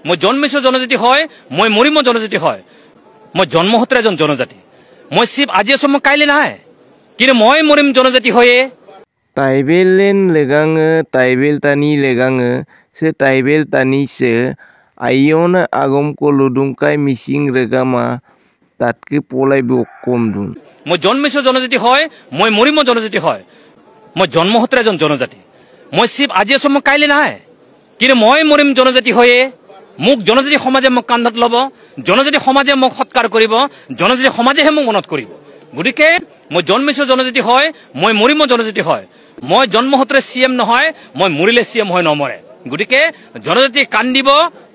মই জন্মিছো জনজাতি হয়, মই মৰিম জনজাতি হয়। মই জন্মসূত্ৰে এজন জনজাতি। মই চিপ আজি আছো, মই কাইলৈ নাই, কিন্তু মই মৰিম জনজাতি হয়ে। Taibelen legange, taibel tani legange, se taibel tani se, ayona agom ko ludungkai missing regama, tatke polai bokomdun. মই জন্মিছো জনজাতি হয়, মই মৰিম জনজাতি হয়। মই জন্মসূত্ৰে এজন জনজাতি। মই চিপ আজি আছো, মই কাইলৈ নাই, কিন্তু মই মৰিম জনজাতি হয়ে। মোক জনজাতি সমাজে মোক কান্ধত ল'ব, জনজাতি সমাজে মোক সৎকাৰ কৰিব, জনজাতি সমাজেহে মোক মনত কৰিব। গতিকে মই জন্মিছো জনজাতি হয়, মই মৰিম জনজাতি হয়। মই জন্মসূত্ৰে CM নহয়, মই মৰিলে CM হৈ নমৰে। গতিকে জনজাতি কান্দিব,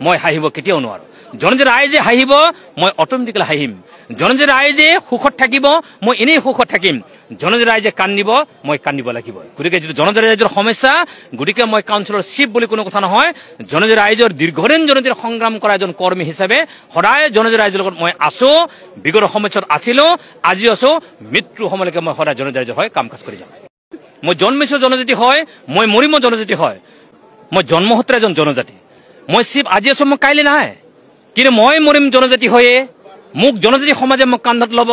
মই হাঁহিব কেতিয়াও নোৱাৰো। জনজাতি ৰাইজে হাঁহিব, মই অট'মেটিকেলি হাঁহিম। জনজাতি ৰাইজে সুখত থাকিব, মই এনেই সুখত থাকিম। জনজাতি ৰাইজে কান্দিব, মই কান্দিব লাগিব। গতিকে যিটো জনজাতি ৰাইজৰ সমস্যা, গতিকে মই কাউন্সিলৰ চিফ বুলি কোনো কথা নহয়। জনজাতি ৰাইজৰ দীৰ্ঘদিন জনজাতিৰ সংগ্ৰাম কৰা এজন কৰ্মী হিচাপে সদায় জনজাতি ৰাইজৰ লগত মই আছো, বিগত সময়ত আছিলো, আজি আছো, মৃত্যু সময়লৈকে মই সদায় জনজাতি ৰাইজৰ হৈ কাম কাজ কৰি যাম। মই জন্মিছো জনজাতি হয়, মই মৰিম জনজাতি হয়। মই জন্মসূত্ৰে এজন জনজাতি। মই চিপ আজি আছো, মই কাইলৈ নাই, কিন্তু মই মৰিম জনজাতি হয়ে। মোক জনজাতি সমাজে মোক কান্ধত ল'ব,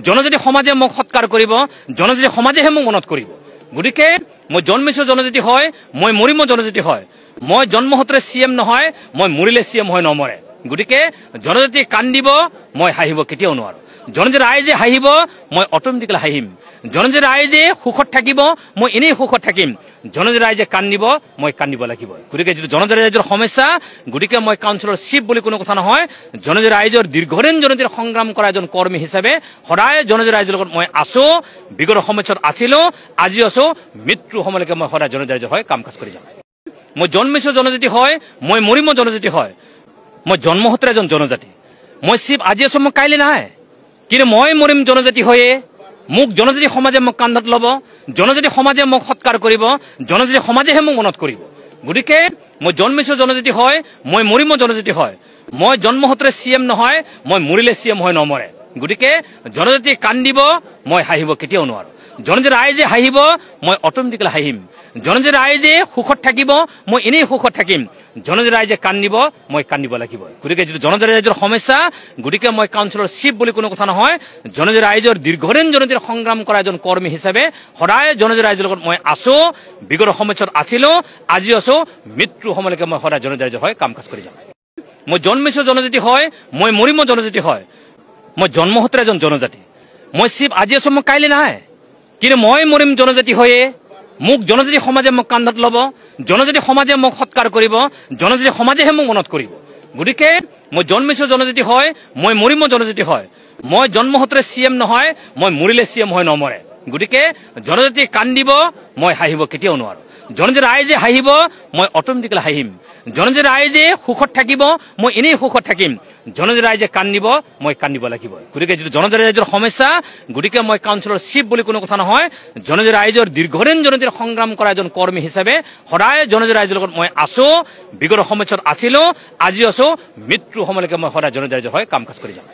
জনজাতি সমাজে মোক সৎকাৰ কৰিব, জনজাতি সমাজেহে মোক মনত কৰিব। গতিকে মই জন্মিছো জনজাতি হয়, মই মৰিম জনজাতি হয়। মই জন্মসূত্ৰে CM নহয়, মই মৰিলে CM হৈ নমৰে। গতিকে জনজাতি কান্দিব, মই হাঁহিব কেতিয়াও নোৱাৰো। জনজাতি ৰাইজে হাঁহিব, মই অট'মেটিকেলি হাঁহিম। জনজাতি ৰাইজে সুখত থাকিব, মই এনেই সুখত থাকিম। জনজাতি ৰাইজে কান্দিব, মই কান্দিব লাগিব। গতিকে যিটো জনজাতি ৰাইজৰ সমস্যা, গতিকে মই কাউন্সিলৰ চিফ বুলি কোনো কথা নহয়। জনজাতি ৰাইজৰ দীৰ্ঘদিন জনজাতিৰ সংগ্ৰাম কৰা এজন কৰ্মী হিচাপে সদায় জনজাতি ৰাইজৰ লগত মই আছো, বিগত সময়ত আছিলো, আজি আছো, মৃত্যু সময়লৈকে মই সদায় জনজাতি ৰাইজৰ হৈ কাম কাজ কৰি যাম। মই জন্মিছো জনজাতি হয়, মই মৰিম জনজাতি হয়। মই জন্মসূত্ৰে এজন জনজাতি। মই চিপ আজি আছো, মই কাইলৈ নাই, কিন্তু মই মৰিম জনজাতি হয়ে। মোক জনজাতি সমাজে মোক কান্ধত ল'ব, জনজাতি সমাজে মোক সৎকাৰ কৰিব, জনজাতি সমাজেহে মোক মনত কৰিব। গতিকে মই জন্মিছো জনজাতি হয়, মই মৰিম জনজাতি হয়। মই জন্মসূত্ৰে CM নহয়, মই মৰিলে CM হৈ নমৰে। গতিকে জনজাতি কান্দিব, মই হাঁহিব কেতিয়াও নোৱাৰো। জনজাতি ৰাইজে হাঁহিব, মই অট'মেটিকেলি হাঁহিম। জনজাতি ৰাইজে সুখত থাকিব, মই এনেই সুখত থাকিম। জনজাতি ৰাইজে কান্দিব, মই কান্দিব লাগিব। গতিকে যিটো জনজাতি ৰাইজৰ সমস্যা, গতিকে মই কাউন্সিলৰ চিফ বুলি কোনো কথা নহয়। জনজাতি ৰাইজৰ দীৰ্ঘদিন জনজাতিৰ সংগ্ৰাম কৰা এজন কৰ্মী হিচাপে সদায় জনজাতি ৰাইজৰ লগত মই আছো, বিগত সময়ত আছিলো, আজি আছো, মৃত্যু সময়লৈকে মই সদায় জনজাতি ৰাইজৰ হৈ কাম কাজ কৰি যাম। মই জন্মিছো জনজাতি হয়, মই মৰিম জনজাতি হয়। মই জন্মসূত্ৰে এজন জনজাতি। মই চিপ আজি আছো, মই কাইলৈ নাই, কিন্তু মই মৰিম জনজাতি হয়ে। মোক জনজাতি সমাজে মোক কান্ধত ল'ব, জনজাতি সমাজে মোক সৎকাৰ কৰিব, জনজাতি সমাজেহে মোক মনত কৰিব। গতিকে মই জন্মিছো জনজাতি হয়, মই মৰিম জনজাতি হয়। মই জন্মসূত্ৰে CM নহয়, মই মৰিলে CM হৈ নমৰে। গতিকে জনজাতি কান্দিব, মই হাঁহিব কেতিয়াও নোৱাৰো। জনজাতি ৰাইজে হাঁহিব, মই অট'মেটিকেলি হাঁহিম। জনজাতি ৰাইজে সুখত থাকিব, মই এনেই সুখত থাকিম। জনজাতি ৰাইজে কান্দিব, মই কান্দিব লাগিব। গতিকে যিটো জনজাতি ৰাইজৰ সমস্যা, গতিকে মই কাউন্সিলৰ চিফ বুলি কোনো কথা নহয়। জনজাতি ৰাইজৰ দীৰ্ঘদিন জনজাতিৰ সংগ্ৰাম কৰা এজন কৰ্মী হিচাপে সদায় জনজাতি ৰাইজৰ লগত মই আছো, বিগত সময়ত আছিলো, আজি আছো, মৃত্যু সময়লৈকে মই সদায় জনজাতি ৰাইজৰ হৈ কাম কাজ কৰি যাম।